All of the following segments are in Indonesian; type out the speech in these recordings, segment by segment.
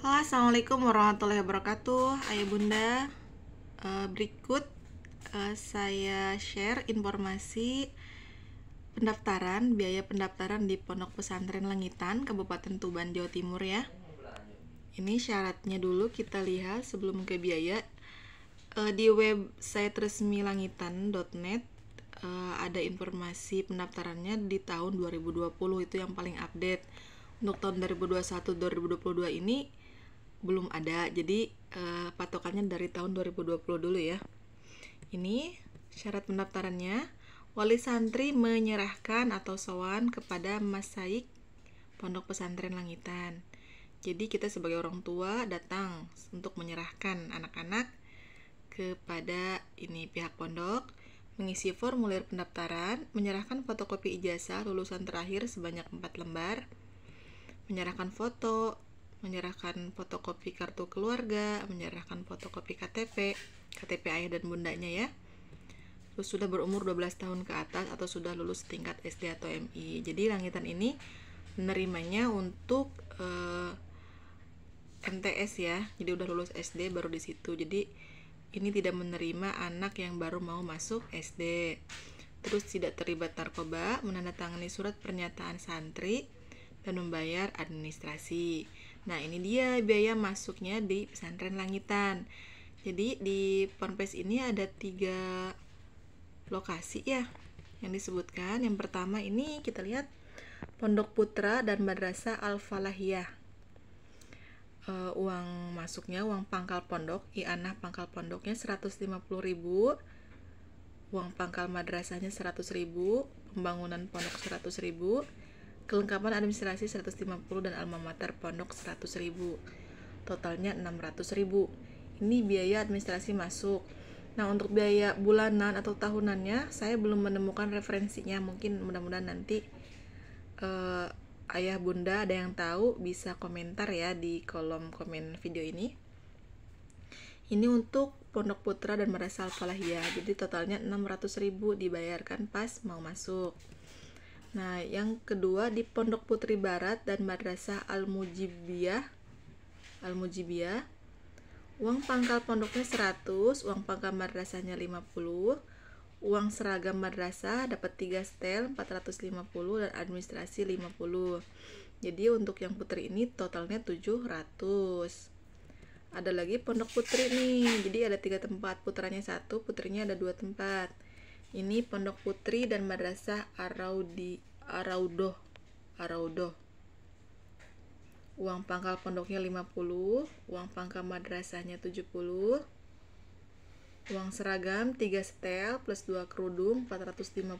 Halo, assalamualaikum warahmatullahi wabarakatuh. Ayah bunda, berikut saya share informasi biaya pendaftaran di Pondok Pesantren Langitan, Kabupaten Tuban, Jawa Timur ya. Ini syaratnya dulu kita lihat sebelum ke biaya. Di website resmi langitan.net ada informasi pendaftarannya di tahun 2020, itu yang paling update. Untuk tahun 2021-2022 ini belum ada, jadi patokannya dari tahun 2020 dulu ya. Ini syarat pendaftarannya: wali santri menyerahkan atau sowan kepada Mas Saik Pondok Pesantren Langitan. Jadi kita sebagai orang tua datang untuk menyerahkan anak-anak kepada pihak pondok, mengisi formulir pendaftaran, menyerahkan fotokopi ijazah lulusan terakhir sebanyak 4 lembar, menyerahkan foto, menyerahkan fotokopi kartu keluarga, menyerahkan fotokopi KTP ayah dan bundanya ya. Terus sudah berumur 12 tahun ke atas atau sudah lulus tingkat SD atau MI. Jadi Langitan ini menerimanya untuk MTS ya. Jadi udah lulus SD baru di situ. Jadi ini tidak menerima anak yang baru mau masuk SD. Terus tidak terlibat narkoba, menandatangani surat pernyataan santri, dan membayar administrasi. Nah, ini dia biaya masuknya di pesantren Langitan. Jadi di Ponpes ini ada 3 lokasi ya yang disebutkan. Yang pertama ini kita lihat Pondok Putra dan Madrasah Al-Falahiyah. Uang masuknya, uang pangkal pondok, i'anah pangkal pondoknya 150.000, uang pangkal madrasahnya 100.000, pembangunan pondok 100.000, kelengkapan administrasi 150, dan alma mater pondok 100.000. Totalnya 600.000. Ini biaya administrasi masuk. Nah, untuk biaya bulanan atau tahunannya saya belum menemukan referensinya. Mungkin mudah-mudahan nanti ayah bunda ada yang tahu bisa komentar ya di kolom komen video ini. Ini untuk Pondok Putra dan Madrasah Al-Falahiyah. Jadi totalnya 600.000 dibayarkan pas mau masuk. Nah, yang kedua di Pondok Putri Barat dan Madrasah Al-Mujibiyah. Uang pangkal pondoknya 100, uang pangkal madrasahnya 50, uang seragam madrasah dapat 3 setel 450, dan administrasi 50. Jadi untuk yang putri ini totalnya 700. Ada lagi Pondok Putri nih. Jadi ada 3 tempat, putranya 1, putrinya ada 2 tempat. Ini Pondok Putri dan Madrasah Araudoh. Uang pangkal pondoknya 50, uang pangkal madrasahnya 70, uang seragam 3 setel plus 2 kerudung 450,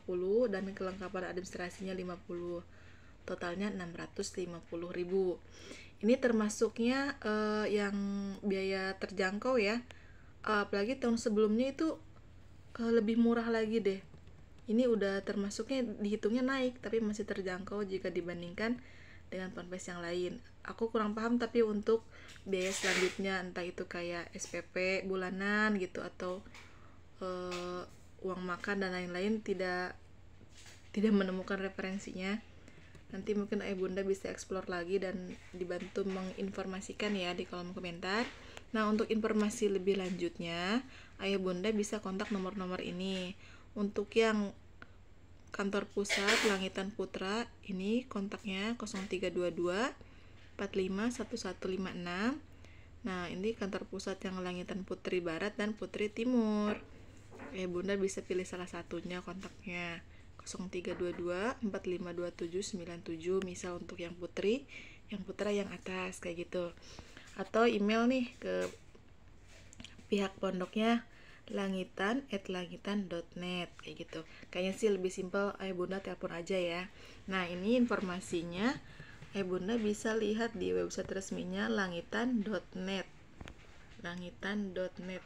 dan kelengkapan administrasinya 50. Totalnya 650.000. Ini termasuknya yang biaya terjangkau ya. Apalagi tahun sebelumnya itu lebih murah lagi deh. Ini udah termasuknya, dihitungnya naik, tapi masih terjangkau jika dibandingkan dengan ponpes yang lain. Aku kurang paham, tapi untuk biaya selanjutnya entah itu kayak SPP bulanan gitu atau uang makan dan lain-lain tidak menemukan referensinya. Nanti mungkin ayah bunda bisa explore lagi dan dibantu menginformasikan ya di kolom komentar. Nah, untuk informasi lebih lanjutnya ayah bunda bisa kontak nomor-nomor ini. Untuk yang kantor pusat Langitan Putra ini kontaknya 0322 451156. Nah, ini kantor pusat yang Langitan Putri Barat dan Putri Timur. Bunda bisa pilih salah satunya kontaknya 0322 452797, misal untuk yang putri, yang putra yang atas kayak gitu. Atau email nih ke pihak pondoknya langitan@langitan.net kayak gitu. Kayaknya sih lebih simpel, ayah bunda telepon aja ya. Nah, ini informasinya ayah bunda bisa lihat di website resminya langitan.net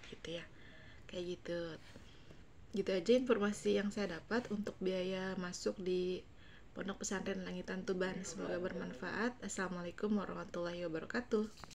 gitu ya, kayak gitu. Gitu aja informasi yang saya dapat untuk biaya masuk di Pondok Pesantren Langitan Tuban. Semoga bermanfaat. Assalamualaikum warahmatullahi wabarakatuh.